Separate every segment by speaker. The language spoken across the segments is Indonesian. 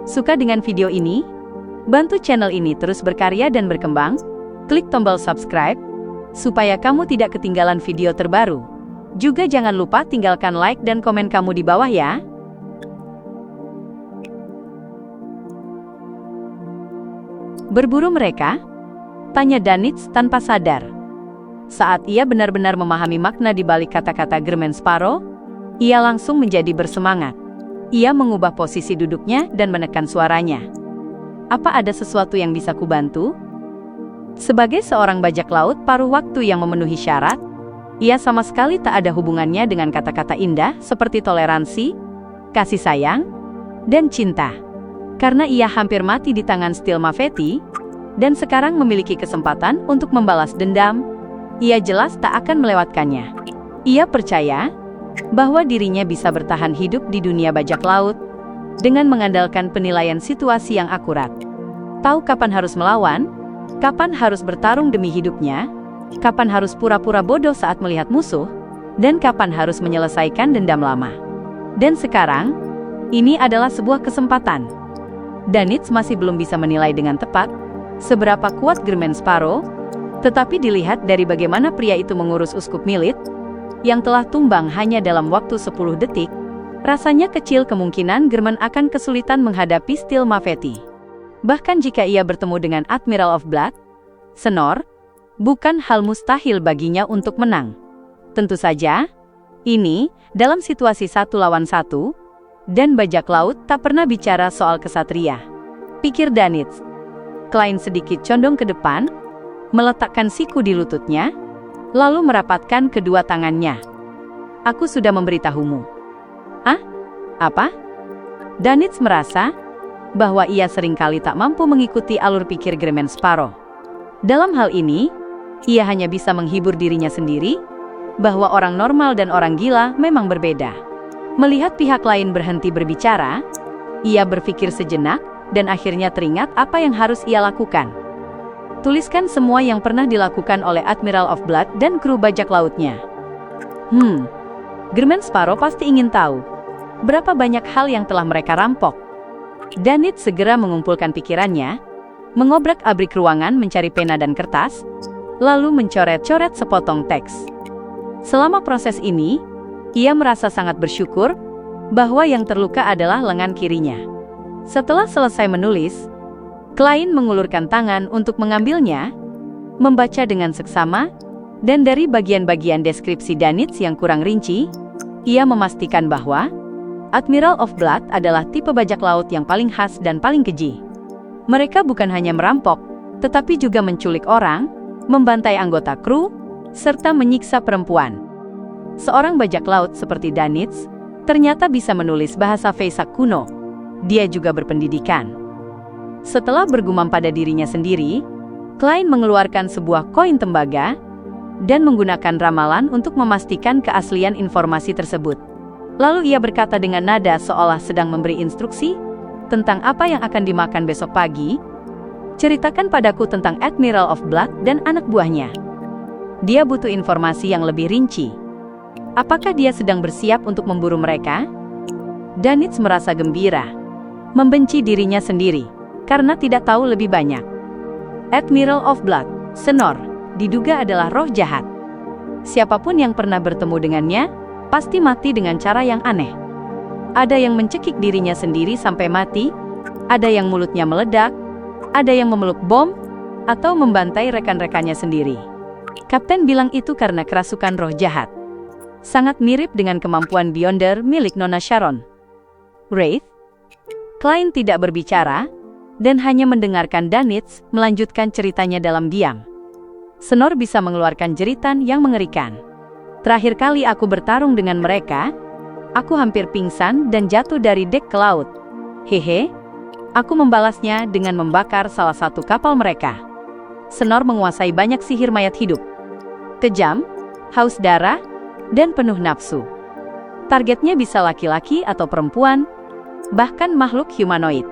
Speaker 1: Suka dengan video ini? Bantu channel ini terus berkarya dan berkembang. Klik tombol subscribe, supaya kamu tidak ketinggalan video terbaru. Juga jangan lupa tinggalkan like dan komen kamu di bawah ya. Berburu mereka? Tanya Danitz tanpa sadar. Saat ia benar-benar memahami makna di balik kata-kata Germain Sparrow, ia langsung menjadi bersemangat. Ia mengubah posisi duduknya dan menekan suaranya. Apa ada sesuatu yang bisa kubantu? Sebagai seorang bajak laut paruh waktu yang memenuhi syarat, ia sama sekali tak ada hubungannya dengan kata-kata indah seperti toleransi, kasih sayang, dan cinta. Karena ia hampir mati di tangan Steel Maveti, dan sekarang memiliki kesempatan untuk membalas dendam, ia jelas tak akan melewatkannya. Ia percaya bahwa dirinya bisa bertahan hidup di dunia bajak laut dengan mengandalkan penilaian situasi yang akurat. Tahu kapan harus melawan, kapan harus bertarung demi hidupnya, kapan harus pura-pura bodoh saat melihat musuh, dan kapan harus menyelesaikan dendam lama. Dan sekarang, ini adalah sebuah kesempatan. Danitz masih belum bisa menilai dengan tepat seberapa kuat Germain Sparrow, tetapi dilihat dari bagaimana pria itu mengurus uskup Milit, yang telah tumbang hanya dalam waktu 10 detik, rasanya kecil kemungkinan Germain akan kesulitan menghadapi Steel Maveti. Bahkan jika ia bertemu dengan Admiral of Blood, Senor, bukan hal mustahil baginya untuk menang. Tentu saja, ini dalam situasi 1 lawan 1, dan bajak laut tak pernah bicara soal kesatria, pikir Danitz. Klein sedikit condong ke depan, meletakkan siku di lututnya, lalu merapatkan kedua tangannya. Aku sudah memberitahumu. Ah? Apa? Danitz merasa bahwa ia seringkali tak mampu mengikuti alur pikir Germain Sparrow. Dalam hal ini, ia hanya bisa menghibur dirinya sendiri, bahwa orang normal dan orang gila memang berbeda. Melihat pihak lain berhenti berbicara, ia berpikir sejenak, dan akhirnya teringat apa yang harus ia lakukan. Tuliskan semua yang pernah dilakukan oleh Admiral of Blood dan kru bajak lautnya. Germain Sparrow pasti ingin tahu berapa banyak hal yang telah mereka rampok. Danitz segera mengumpulkan pikirannya, mengobrak-abrik ruangan mencari pena dan kertas, lalu mencoret-coret sepotong teks. Selama proses ini, ia merasa sangat bersyukur bahwa yang terluka adalah lengan kirinya. Setelah selesai menulis, Klein mengulurkan tangan untuk mengambilnya, membaca dengan seksama, dan dari bagian-bagian deskripsi Danitz yang kurang rinci, ia memastikan bahwa Admiral of Blood adalah tipe bajak laut yang paling khas dan paling keji. Mereka bukan hanya merampok, tetapi juga menculik orang, membantai anggota kru, serta menyiksa perempuan. Seorang bajak laut seperti Danitz ternyata bisa menulis bahasa Vesak kuno. Dia juga berpendidikan. Setelah bergumam pada dirinya sendiri, Klein mengeluarkan sebuah koin tembaga dan menggunakan ramalan untuk memastikan keaslian informasi tersebut. Lalu ia berkata dengan nada seolah sedang memberi instruksi tentang apa yang akan dimakan besok pagi. Ceritakan padaku tentang Admiral of Blood dan anak buahnya. Dia butuh informasi yang lebih rinci. Apakah dia sedang bersiap untuk memburu mereka? Danitz merasa gembira, membenci dirinya sendiri, karena tidak tahu lebih banyak. Admiral of Blood, Senor, diduga adalah roh jahat. Siapapun yang pernah bertemu dengannya, pasti mati dengan cara yang aneh. Ada yang mencekik dirinya sendiri sampai mati, ada yang mulutnya meledak, ada yang memeluk bom, atau membantai rekan-rekannya sendiri. Kapten bilang itu karena kerasukan roh jahat. Sangat mirip dengan kemampuan Beyonder milik Nona Sharon. Wraith? Klein tidak berbicara, dan hanya mendengarkan Danitz melanjutkan ceritanya dalam diam. Senor bisa mengeluarkan jeritan yang mengerikan. Terakhir kali aku bertarung dengan mereka, aku hampir pingsan dan jatuh dari dek ke laut. Hehe, aku membalasnya dengan membakar salah satu kapal mereka. Senor menguasai banyak sihir mayat hidup. Kejam, haus darah, dan penuh nafsu. Targetnya bisa laki-laki atau perempuan, bahkan makhluk humanoid.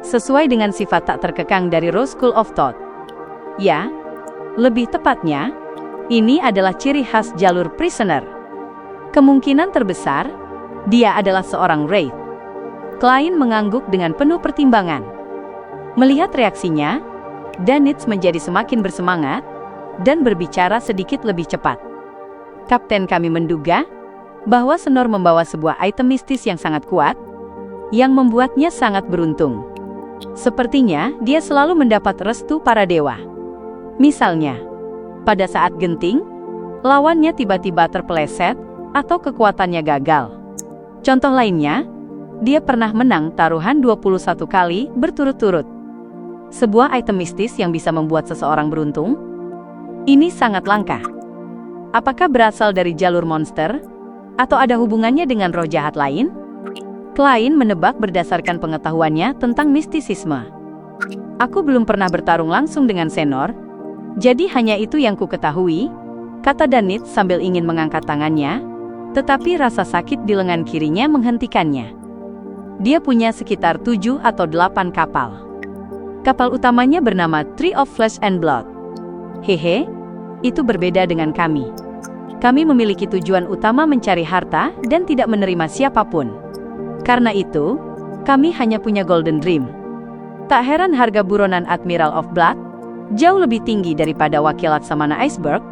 Speaker 1: Sesuai dengan sifat tak terkekang dari Rose School of Thought. Ya, lebih tepatnya, ini adalah ciri khas jalur prisoner. Kemungkinan terbesar, dia adalah seorang Wraith. Klein mengangguk dengan penuh pertimbangan. Melihat reaksinya, Danitz menjadi semakin bersemangat dan berbicara sedikit lebih cepat. Kapten, kami menduga bahwa Senor membawa sebuah item mistis yang sangat kuat, yang membuatnya sangat beruntung. Sepertinya dia selalu mendapat restu para dewa. Misalnya, pada saat genting, lawannya tiba-tiba terpeleset atau kekuatannya gagal. Contoh lainnya, dia pernah menang taruhan 21 kali berturut-turut. Sebuah item mistis yang bisa membuat seseorang beruntung? Ini sangat langka. Apakah berasal dari jalur monster? Atau ada hubungannya dengan roh jahat lain? Klein menebak berdasarkan pengetahuannya tentang mistisisme. Aku belum pernah bertarung langsung dengan Senor, jadi hanya itu yang ku ketahui, kata Danitz sambil ingin mengangkat tangannya, tetapi rasa sakit di lengan kirinya menghentikannya. Dia punya sekitar 7 atau 8 kapal. Kapal utamanya bernama Tree of Flesh and Blood. Hehe, itu berbeda dengan kami. Kami memiliki tujuan utama mencari harta dan tidak menerima siapapun. Karena itu, kami hanya punya Golden Dream. Tak heran harga buronan Admiral of Blood jauh lebih tinggi daripada wakil Laksamana Iceberg,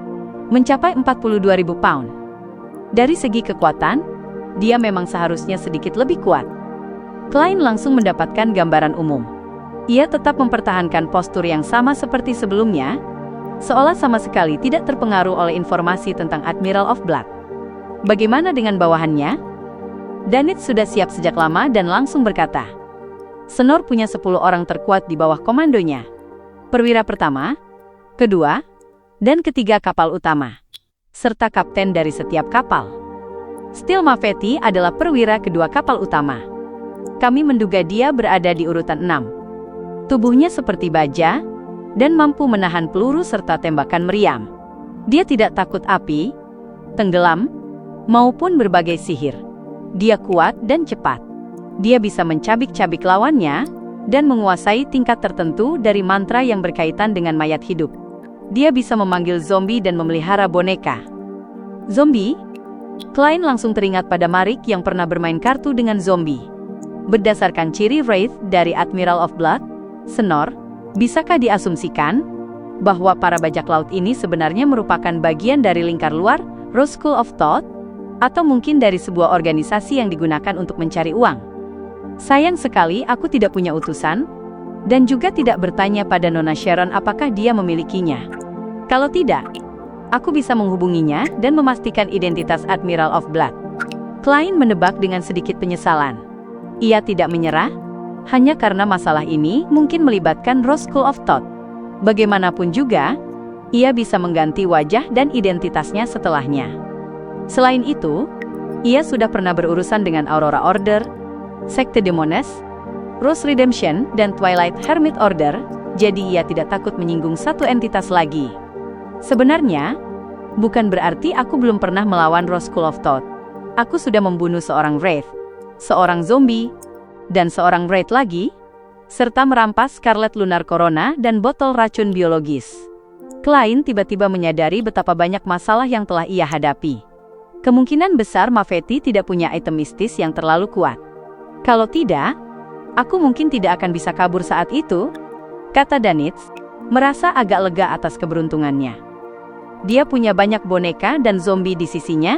Speaker 1: mencapai 42.000 pound. Dari segi kekuatan, dia memang seharusnya sedikit lebih kuat. Klein langsung mendapatkan gambaran umum. Ia tetap mempertahankan postur yang sama seperti sebelumnya, seolah sama sekali tidak terpengaruh oleh informasi tentang Admiral of Blood. Bagaimana dengan bawahannya? Danitz sudah siap sejak lama dan langsung berkata, Senor punya 10 orang terkuat di bawah komandonya. Perwira pertama, kedua, dan ketiga kapal utama, serta kapten dari setiap kapal. Steel Mafeti adalah perwira kedua kapal utama. Kami menduga dia berada di urutan 6. Tubuhnya seperti baja, dan mampu menahan peluru serta tembakan meriam. Dia tidak takut api, tenggelam, maupun berbagai sihir. Dia kuat dan cepat. Dia bisa mencabik-cabik lawannya, dan menguasai tingkat tertentu dari mantra yang berkaitan dengan mayat hidup. Dia bisa memanggil zombie dan memelihara boneka. Zombie? Klein langsung teringat pada Marik yang pernah bermain kartu dengan zombie. Berdasarkan ciri Wraith dari Admiral of Blood, Senor, bisakah diasumsikan bahwa para bajak laut ini sebenarnya merupakan bagian dari lingkar luar Rose School of Thought? Atau mungkin dari sebuah organisasi yang digunakan untuk mencari uang? Sayang sekali aku tidak punya utusan, dan juga tidak bertanya pada Nona Sharon apakah dia memilikinya. Kalau tidak, aku bisa menghubunginya dan memastikan identitas Admiral of Blood. Klein menebak dengan sedikit penyesalan. Ia tidak menyerah, hanya karena masalah ini mungkin melibatkan Rose School of Thought. Bagaimanapun juga, ia bisa mengganti wajah dan identitasnya setelahnya. Selain itu, ia sudah pernah berurusan dengan Aurora Order, Sekte Demones, Rose Redemption, dan Twilight Hermit Order, jadi ia tidak takut menyinggung satu entitas lagi. Sebenarnya, bukan berarti aku belum pernah melawan Rose School of Thought. Aku sudah membunuh seorang Wraith, seorang zombie, dan seorang Wraith lagi, serta merampas Scarlet Lunar Corona dan botol racun biologis. Klein tiba-tiba menyadari betapa banyak masalah yang telah ia hadapi. Kemungkinan besar Mafeti tidak punya item mistis yang terlalu kuat. Kalau tidak, aku mungkin tidak akan bisa kabur saat itu, kata Danitz, merasa agak lega atas keberuntungannya. Dia punya banyak boneka dan zombie di sisinya,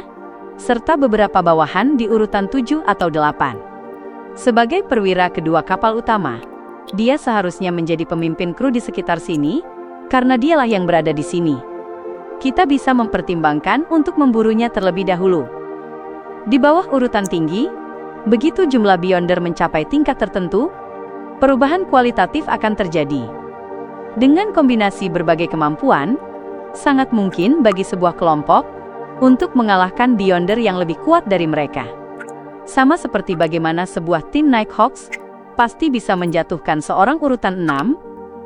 Speaker 1: serta beberapa bawahan di urutan 7 atau 8. Sebagai perwira kedua kapal utama, dia seharusnya menjadi pemimpin kru di sekitar sini, karena dialah yang berada di sini. Kita bisa mempertimbangkan untuk memburunya terlebih dahulu. Di bawah urutan tinggi, begitu jumlah Beyonder mencapai tingkat tertentu, perubahan kualitatif akan terjadi. Dengan kombinasi berbagai kemampuan, sangat mungkin bagi sebuah kelompok untuk mengalahkan Beyonder yang lebih kuat dari mereka. Sama seperti bagaimana sebuah tim Nighthawks pasti bisa menjatuhkan seorang urutan 6,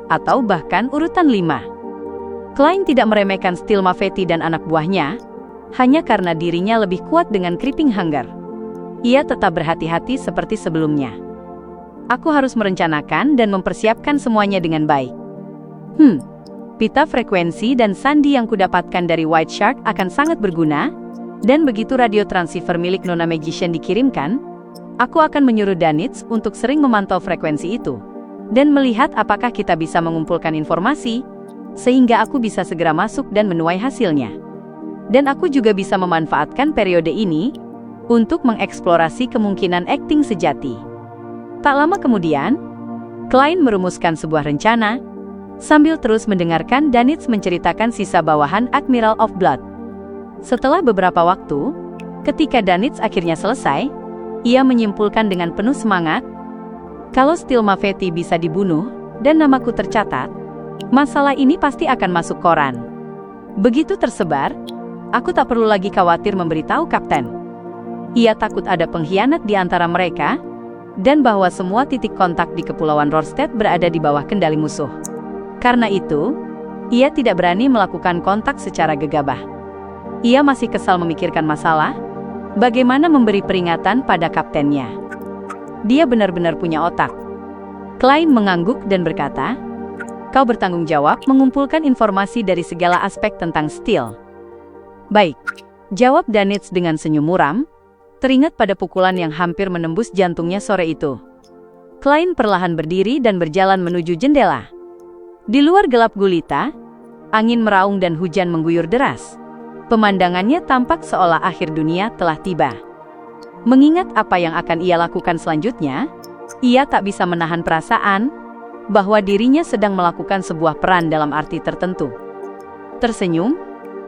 Speaker 1: atau bahkan urutan 5. Klein tidak meremehkan Steel Mafeti dan anak buahnya, hanya karena dirinya lebih kuat dengan Creeping Hunger. Ia tetap berhati-hati seperti sebelumnya. Aku harus merencanakan dan mempersiapkan semuanya dengan baik. Pita frekuensi dan sandi yang kudapatkan dari White Shark akan sangat berguna, dan begitu radio transceiver milik Nona Magician dikirimkan, Aku akan menyuruh Danitz untuk sering memantau frekuensi itu dan melihat apakah kita bisa mengumpulkan informasi sehingga aku bisa segera masuk dan menuai hasilnya. Dan aku juga bisa memanfaatkan periode ini untuk mengeksplorasi kemungkinan akting sejati. Tak lama kemudian, Klein merumuskan sebuah rencana sambil terus mendengarkan Danitz menceritakan sisa bawahan Admiral of Blood. Setelah beberapa waktu, ketika Danitz akhirnya selesai, ia menyimpulkan dengan penuh semangat, kalau Stilma Feti bisa dibunuh dan namaku tercatat, masalah ini pasti akan masuk koran. Begitu tersebar, aku tak perlu lagi khawatir memberitahu Kapten. Ia takut ada pengkhianat di antara mereka, dan bahwa semua titik kontak di Kepulauan Rorstedt berada di bawah kendali musuh. Karena itu, ia tidak berani melakukan kontak secara gegabah. Ia masih kesal memikirkan masalah, bagaimana memberi peringatan pada kaptennya. Dia benar-benar punya otak. Klein mengangguk dan berkata, kau bertanggung jawab mengumpulkan informasi dari segala aspek tentang Steel. Baik, jawab Danitz dengan senyum muram, teringat pada pukulan yang hampir menembus jantungnya sore itu. Klein perlahan berdiri dan berjalan menuju jendela. Di luar gelap gulita, angin meraung dan hujan mengguyur deras. Pemandangannya tampak seolah akhir dunia telah tiba. Mengingat apa yang akan ia lakukan selanjutnya, ia tak bisa menahan perasaan bahwa dirinya sedang melakukan sebuah peran dalam arti tertentu. Tersenyum,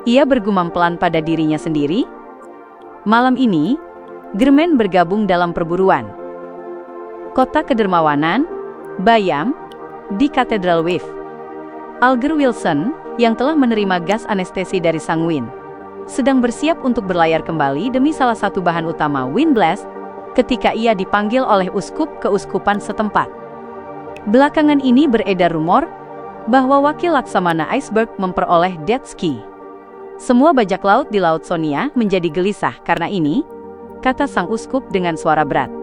Speaker 1: ia bergumam pelan pada dirinya sendiri. Malam ini, Germain bergabung dalam perburuan. Kota kedermawanan, Bayam, di Katedral Wave. Alger Wilson, yang telah menerima gas anestesi dari Sangwin, sedang bersiap untuk berlayar kembali demi salah satu bahan utama Windblast ketika ia dipanggil oleh uskup keuskupan setempat. Belakangan ini beredar rumor bahwa wakil Laksamana Iceberg memperoleh Death Key. Semua bajak laut di Laut Sonia menjadi gelisah karena ini, kata sang uskup dengan suara berat.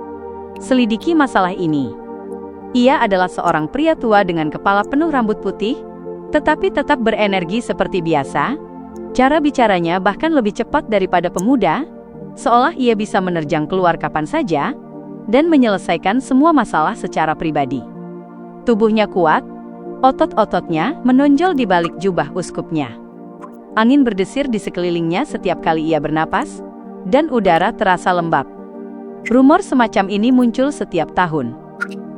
Speaker 1: Selidiki masalah ini. Ia adalah seorang pria tua dengan kepala penuh rambut putih, tetapi tetap berenergi seperti biasa. Cara bicaranya bahkan lebih cepat daripada pemuda, seolah ia bisa menerjang keluar kapan saja, dan menyelesaikan semua masalah secara pribadi. Tubuhnya kuat, otot-ototnya menonjol di balik jubah uskupnya. Angin berdesir di sekelilingnya setiap kali ia bernapas, dan udara terasa lembab. Rumor semacam ini muncul setiap tahun,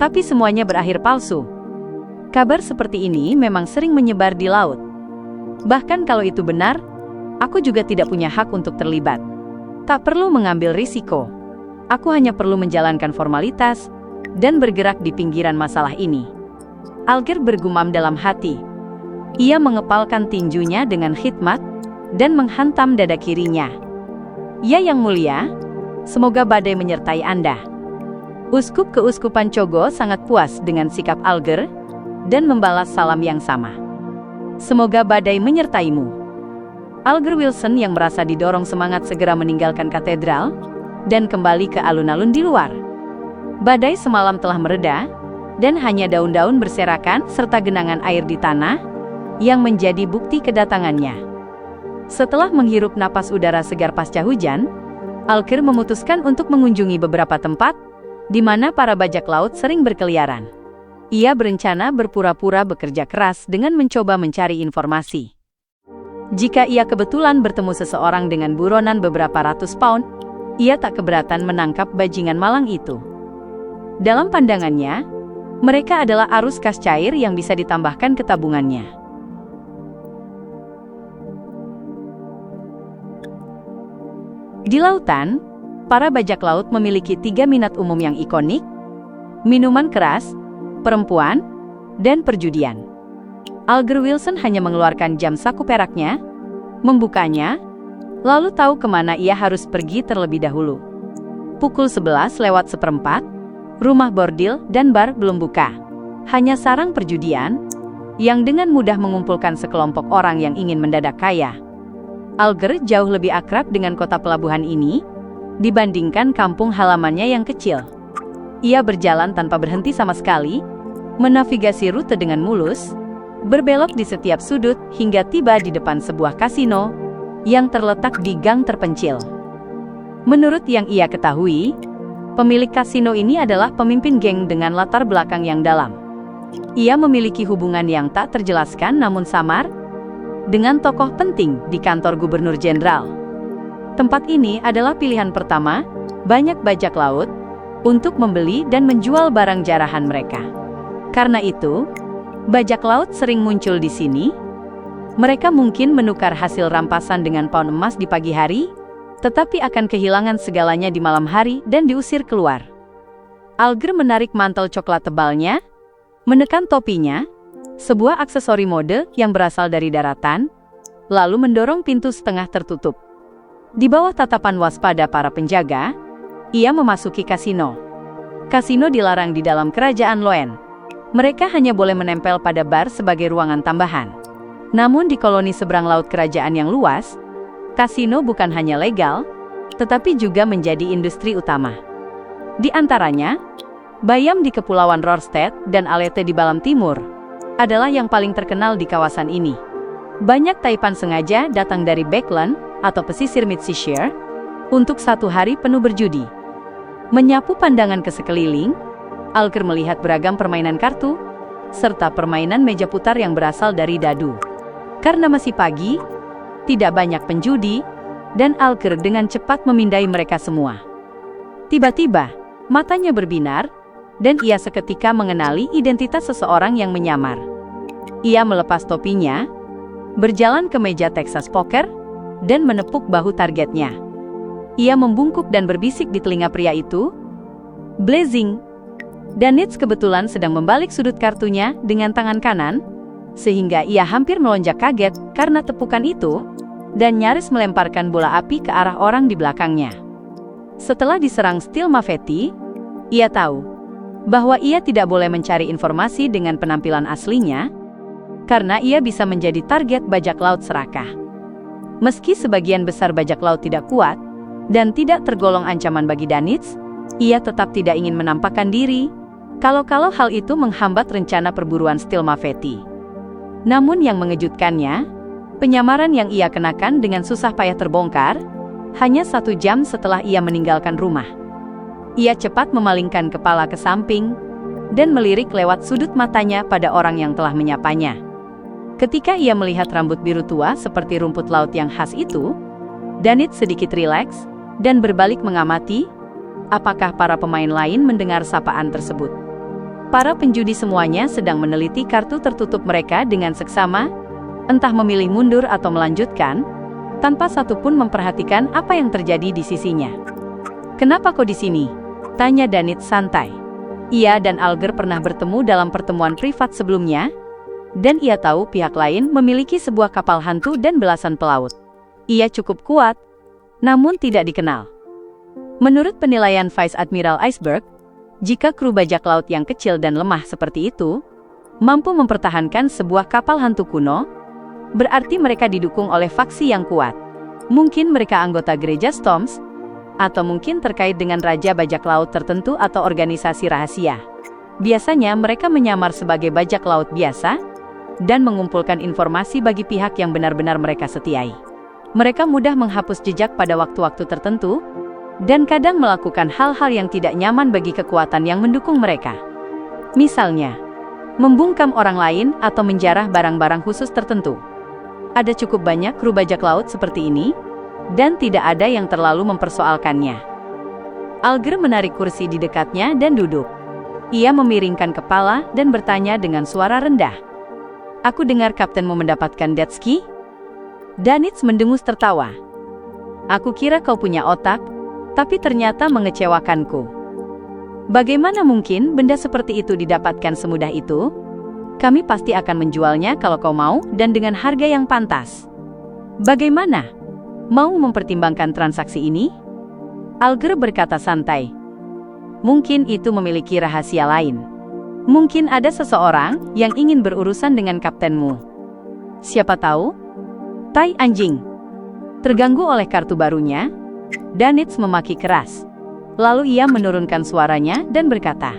Speaker 1: tapi semuanya berakhir palsu. Kabar seperti ini memang sering menyebar di laut. Bahkan kalau itu benar, aku juga tidak punya hak untuk terlibat. Tak perlu mengambil risiko. Aku hanya perlu menjalankan formalitas dan bergerak di pinggiran masalah ini. Alger bergumam dalam hati. Ia mengepalkan tinjunya dengan khidmat dan menghantam dada kirinya. Ya yang mulia, semoga badai menyertai Anda. Uskup keuskupan Chogo sangat puas dengan sikap Alger dan membalas salam yang sama. Semoga badai menyertaimu. Alger Wilson yang merasa didorong semangat segera meninggalkan katedral dan kembali ke alun-alun di luar. Badai semalam telah mereda, dan hanya daun-daun berserakan serta genangan air di tanah yang menjadi bukti kedatangannya. Setelah menghirup napas udara segar pasca hujan, Alger memutuskan untuk mengunjungi beberapa tempat di mana para bajak laut sering berkeliaran. Ia berencana berpura-pura bekerja keras dengan mencoba mencari informasi. Jika ia kebetulan bertemu seseorang dengan buronan beberapa ratus pound, ia tak keberatan menangkap bajingan malang itu. Dalam pandangannya, mereka adalah arus kas cair yang bisa ditambahkan ke tabungannya. Di lautan, para bajak laut memiliki 3 minat umum yang ikonik: minuman keras, perempuan, dan perjudian. Alger Wilson hanya mengeluarkan jam saku peraknya, membukanya, lalu tahu kemana ia harus pergi terlebih dahulu. Pukul 11:04, rumah bordil dan bar belum buka. Hanya sarang perjudian, yang dengan mudah mengumpulkan sekelompok orang yang ingin mendadak kaya. Alger jauh lebih akrab dengan kota pelabuhan ini, dibandingkan kampung halamannya yang kecil. Ia berjalan tanpa berhenti sama sekali, menavigasi rute dengan mulus, berbelok di setiap sudut hingga tiba di depan sebuah kasino yang terletak di gang terpencil. Menurut yang ia ketahui, Pemilik kasino ini adalah pemimpin geng dengan latar belakang yang dalam. Ia memiliki hubungan yang tak terjelaskan namun samar dengan tokoh penting di kantor gubernur jenderal. Tempat ini adalah pilihan pertama banyak bajak laut untuk membeli dan menjual barang jarahan mereka. Karena itu, bajak laut sering muncul di sini. Mereka mungkin menukar hasil rampasan dengan pound emas di pagi hari, tetapi akan kehilangan segalanya di malam hari dan diusir keluar. Alger menarik mantel coklat tebalnya, menekan topinya, sebuah aksesori mode yang berasal dari daratan, lalu mendorong pintu setengah tertutup. Di bawah tatapan waspada para penjaga, ia memasuki kasino. Kasino dilarang di dalam kerajaan Loen. Mereka hanya boleh menempel pada bar sebagai ruangan tambahan. Namun di koloni seberang laut kerajaan yang luas, kasino bukan hanya legal, tetapi juga menjadi industri utama. Di antaranya, Bayam di Kepulauan Rorstedt dan Alete di Balam Timur adalah yang paling terkenal di kawasan ini. Banyak taipan sengaja datang dari Backland atau pesisir Midseashire untuk satu hari penuh berjudi. Menyapu pandangan ke sekeliling, Alger melihat beragam permainan kartu, serta permainan meja putar yang berasal dari dadu. Karena masih pagi, tidak banyak penjudi, dan Alger dengan cepat memindai mereka semua. Tiba-tiba, matanya berbinar, dan ia seketika mengenali identitas seseorang yang menyamar. Ia melepas topinya, berjalan ke meja Texas Poker, dan menepuk bahu targetnya. Ia membungkuk dan berbisik di telinga pria itu, "Blazing!" Danitz kebetulan sedang membalik sudut kartunya dengan tangan kanan, sehingga ia hampir melonjak kaget karena tepukan itu, dan nyaris melemparkan bola api ke arah orang di belakangnya. Setelah diserang Steel Mafetti, ia tahu bahwa ia tidak boleh mencari informasi dengan penampilan aslinya, karena ia bisa menjadi target bajak laut serakah. Meski sebagian besar bajak laut tidak kuat, dan tidak tergolong ancaman bagi Danitz, ia tetap tidak ingin menampakkan diri, kalau hal itu menghambat rencana perburuan Steel Mafetti. Namun yang mengejutkannya, penyamaran yang ia kenakan dengan susah payah terbongkar, hanya 1 jam setelah ia meninggalkan rumah. Ia cepat memalingkan kepala ke samping, dan melirik lewat sudut matanya pada orang yang telah menyapanya. Ketika ia melihat rambut biru tua seperti rumput laut yang khas itu, Danitz sedikit rileks, dan berbalik mengamati, apakah para pemain lain mendengar sapaan tersebut. Para penjudi semuanya sedang meneliti kartu tertutup mereka dengan seksama, entah memilih mundur atau melanjutkan, tanpa satupun memperhatikan apa yang terjadi di sisinya. "Kenapa kau di sini?" tanya Danitz santai. Ia dan Alger pernah bertemu dalam pertemuan privat sebelumnya, dan ia tahu pihak lain memiliki sebuah kapal hantu dan belasan pelaut. Ia cukup kuat, namun tidak dikenal. Menurut penilaian Vice Admiral Iceberg, jika kru bajak laut yang kecil dan lemah seperti itu mampu mempertahankan sebuah kapal hantu kuno, berarti mereka didukung oleh faksi yang kuat. Mungkin mereka anggota gereja Storms, atau mungkin terkait dengan raja bajak laut tertentu atau organisasi rahasia. Biasanya mereka menyamar sebagai bajak laut biasa dan mengumpulkan informasi bagi pihak yang benar-benar mereka setiai. Mereka mudah menghapus jejak pada waktu-waktu tertentu, dan kadang melakukan hal-hal yang tidak nyaman bagi kekuatan yang mendukung mereka. Misalnya, membungkam orang lain atau menjarah barang-barang khusus tertentu. Ada cukup banyak kru bajak laut seperti ini, dan tidak ada yang terlalu mempersoalkannya. Alger menarik kursi di dekatnya dan duduk. Ia memiringkan kepala dan bertanya dengan suara rendah, "Aku dengar kaptenmu mendapatkan Detski?" Danitz mendengus tertawa. "Aku kira kau punya otak, tapi ternyata mengecewakanku. Bagaimana mungkin benda seperti itu didapatkan semudah itu? Kami pasti akan menjualnya kalau kau mau dan dengan harga yang pantas. Bagaimana? Mau mempertimbangkan transaksi ini?" Alger berkata santai. "Mungkin itu memiliki rahasia lain. Mungkin ada seseorang yang ingin berurusan dengan kaptenmu. Siapa tahu?" Tai anjing. Terganggu oleh kartu barunya, Danitz memaki keras. Lalu ia menurunkan suaranya dan berkata,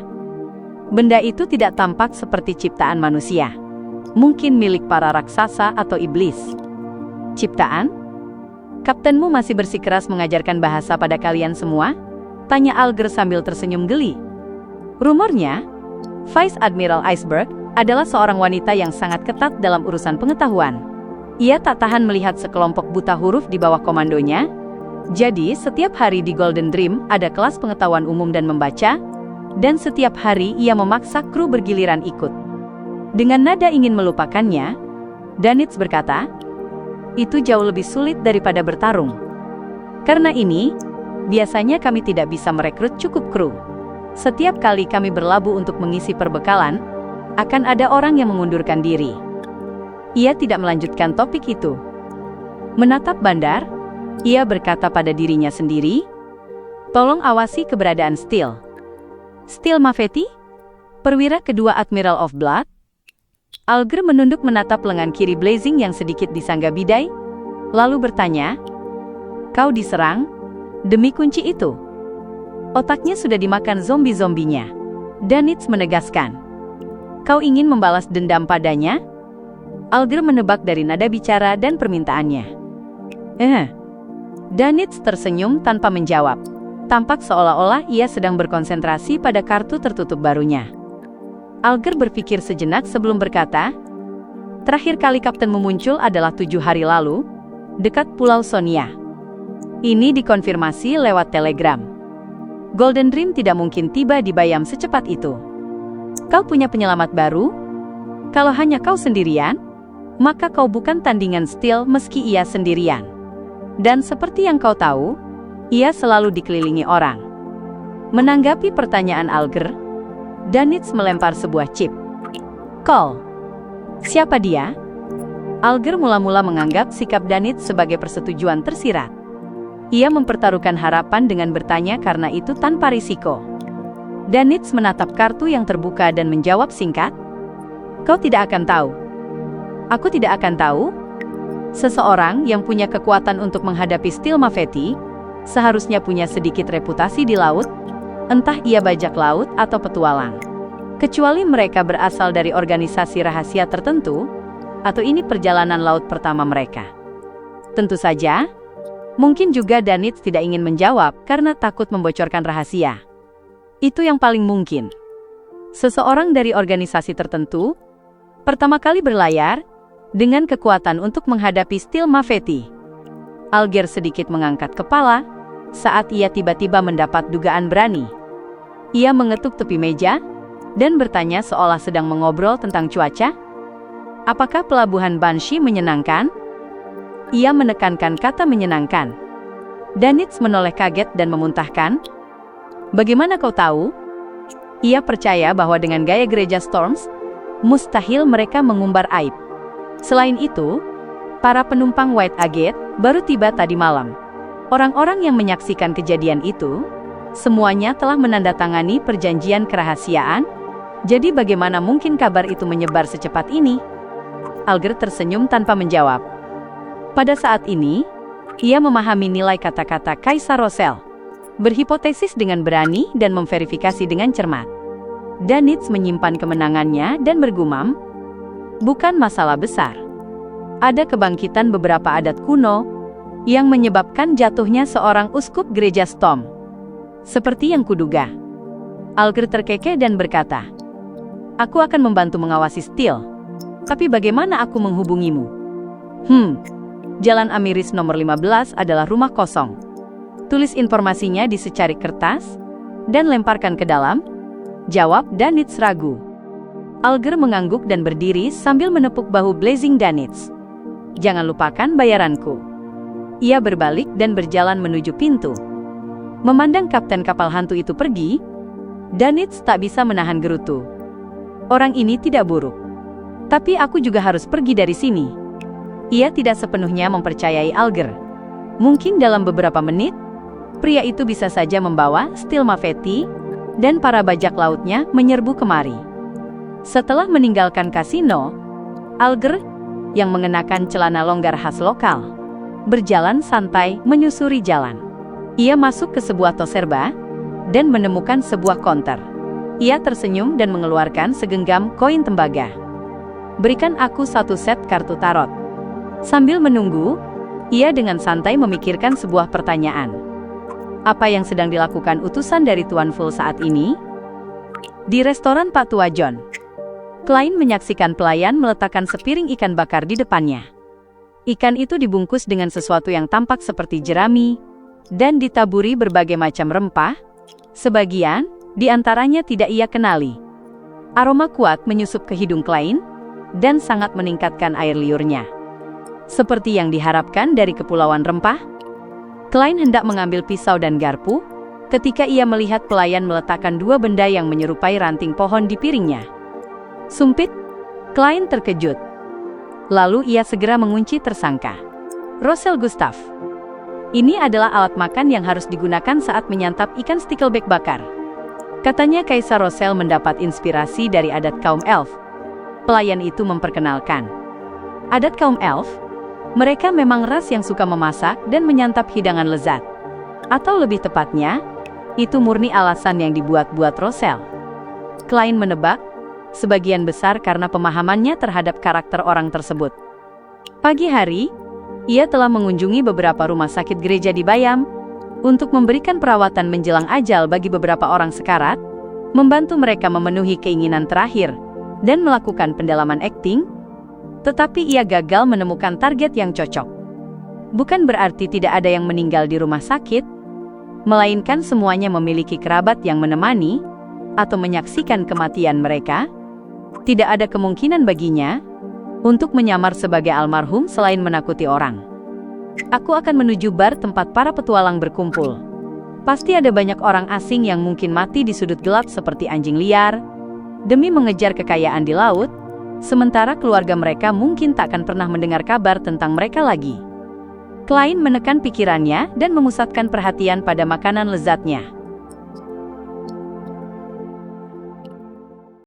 Speaker 1: "Benda itu tidak tampak seperti ciptaan manusia. Mungkin milik para raksasa atau iblis." "Ciptaan? Kaptenmu masih bersikeras mengajarkan bahasa pada kalian semua?" Tanya Alger sambil tersenyum geli. Rumornya, Vice Admiral Iceberg adalah seorang wanita yang sangat ketat dalam urusan pengetahuan. Ia tak tahan melihat sekelompok buta huruf di bawah komandonya. Jadi, setiap hari di Golden Dream ada kelas pengetahuan umum dan membaca, dan setiap hari ia memaksa kru bergiliran ikut. Dengan nada ingin melupakannya, Danitz berkata, "Itu jauh lebih sulit daripada bertarung. Karena ini, biasanya kami tidak bisa merekrut cukup kru. Setiap kali kami berlabuh untuk mengisi perbekalan, akan ada orang yang mengundurkan diri." Ia tidak melanjutkan topik itu. Menatap bandar, ia berkata pada dirinya sendiri, "Tolong awasi keberadaan Steel." "Steel Mafetti? Perwira kedua Admiral of Blood?" Alger menunduk menatap lengan kiri Blazing yang sedikit disangga bidai, lalu bertanya, "Kau diserang? Demi kunci itu?" "Otaknya sudah dimakan zombie-zombinya," Danitz menegaskan. "Kau ingin membalas dendam padanya?" Alger menebak dari nada bicara dan permintaannya. Danitz tersenyum tanpa menjawab. Tampak seolah-olah ia sedang berkonsentrasi pada kartu tertutup barunya. Alger berpikir sejenak sebelum berkata, "Terakhir kali kaptenmu muncul adalah 7 hari lalu, dekat Pulau Sonia. Ini dikonfirmasi lewat telegram. Golden Dream tidak mungkin tiba di Bayam secepat itu. Kau punya penyelamat baru? Kalau hanya kau sendirian, maka kau bukan tandingan Steel meski ia sendirian. Dan seperti yang kau tahu, ia selalu dikelilingi orang." Menanggapi pertanyaan Alger, Danitz melempar sebuah chip. "Call. Siapa dia?" Alger mula-mula menganggap sikap Danitz sebagai persetujuan tersirat. Ia mempertaruhkan harapan dengan bertanya karena itu tanpa risiko. Danitz menatap kartu yang terbuka dan menjawab singkat, "Kau tidak akan tahu." "Aku tidak akan tahu?" Seseorang yang punya kekuatan untuk menghadapi Steel Mafetti seharusnya punya sedikit reputasi di laut, entah ia bajak laut atau petualang. Kecuali mereka berasal dari organisasi rahasia tertentu, atau ini perjalanan laut pertama mereka. Tentu saja, mungkin juga Danitz tidak ingin menjawab karena takut membocorkan rahasia. Itu yang paling mungkin. Seseorang dari organisasi tertentu pertama kali berlayar dengan kekuatan untuk menghadapi Steel Mafetti. Alger sedikit mengangkat kepala saat ia tiba-tiba mendapat dugaan berani. Ia mengetuk tepi meja dan bertanya seolah sedang mengobrol tentang cuaca. "Apakah pelabuhan Banshee menyenangkan?" Ia menekankan kata menyenangkan. Danitz menoleh kaget dan memuntahkan, "Bagaimana kau tahu?" Ia percaya bahwa dengan gaya gereja Storms, mustahil mereka mengumbar aib. Selain itu, para penumpang White Agate baru tiba tadi malam. Orang-orang yang menyaksikan kejadian itu, semuanya telah menandatangani perjanjian kerahasiaan, jadi bagaimana mungkin kabar itu menyebar secepat ini? Alger tersenyum tanpa menjawab. Pada saat ini, ia memahami nilai kata-kata Kaisar Rosel, berhipotesis dengan berani dan memverifikasi dengan cermat. Danitz menyimpan kemenangannya dan bergumam, "Bukan masalah besar. Ada kebangkitan beberapa adat kuno yang menyebabkan jatuhnya seorang uskup gereja Storm. Seperti yang kuduga." Alger terkekeh dan berkata, "Aku akan membantu mengawasi Steel. Tapi bagaimana aku menghubungimu?" Jalan Amiris nomor 15 adalah rumah kosong. Tulis informasinya di secarik kertas dan lemparkan ke dalam," jawab Danitz ragu. Alger mengangguk dan berdiri sambil menepuk bahu Blazing Danitz. "Jangan lupakan bayaranku." Ia berbalik dan berjalan menuju pintu. Memandang kapten kapal hantu itu pergi, Danitz tak bisa menahan gerutu. Orang ini tidak buruk. Tapi aku juga harus pergi dari sini. Ia tidak sepenuhnya mempercayai Alger. Mungkin dalam beberapa menit, pria itu bisa saja membawa Steel Mafetti dan para bajak lautnya menyerbu kemari. Setelah meninggalkan kasino, Alger, yang mengenakan celana longgar khas lokal, berjalan santai menyusuri jalan. Ia masuk ke sebuah toserba dan menemukan sebuah konter. Ia tersenyum dan mengeluarkan segenggam koin tembaga. "Berikan aku 1 set kartu tarot." Sambil menunggu, ia dengan santai memikirkan sebuah pertanyaan. Apa yang sedang dilakukan utusan dari Tuan Ful saat ini? Di restoran Pak Tua John, Klein menyaksikan pelayan meletakkan sepiring ikan bakar di depannya. Ikan itu dibungkus dengan sesuatu yang tampak seperti jerami dan ditaburi berbagai macam rempah. Sebagian di antaranya tidak ia kenali. Aroma kuat menyusup ke hidung Klein dan sangat meningkatkan air liurnya. Seperti yang diharapkan dari kepulauan rempah, Klein hendak mengambil pisau dan garpu ketika ia melihat pelayan meletakkan dua benda yang menyerupai ranting pohon di piringnya. Sumpit, Klein terkejut. Lalu ia segera mengunci tersangka. Rosel Gustav. Ini adalah alat makan yang harus digunakan saat menyantap ikan stikelback bakar. Katanya Kaisar Rosel mendapat inspirasi dari adat kaum elf. Pelayan itu memperkenalkan. Adat kaum elf, mereka memang ras yang suka memasak dan menyantap hidangan lezat. Atau lebih tepatnya, itu murni alasan yang dibuat-buat Rosel. Klein menebak, sebagian besar karena pemahamannya terhadap karakter orang tersebut. Pagi hari, ia telah mengunjungi beberapa rumah sakit gereja di Bayam untuk memberikan perawatan menjelang ajal bagi beberapa orang sekarat, membantu mereka memenuhi keinginan terakhir, dan melakukan pendalaman akting. Tetapi ia gagal menemukan target yang cocok. Bukan berarti tidak ada yang meninggal di rumah sakit, melainkan semuanya memiliki kerabat yang menemani atau menyaksikan kematian mereka. Tidak ada kemungkinan baginya untuk menyamar sebagai almarhum selain menakuti orang. Aku akan menuju bar tempat para petualang berkumpul. Pasti ada banyak orang asing yang mungkin mati di sudut gelap seperti anjing liar, demi mengejar kekayaan di laut, sementara keluarga mereka mungkin tak akan pernah mendengar kabar tentang mereka lagi. Klein menekan pikirannya dan memusatkan perhatian pada makanan lezatnya.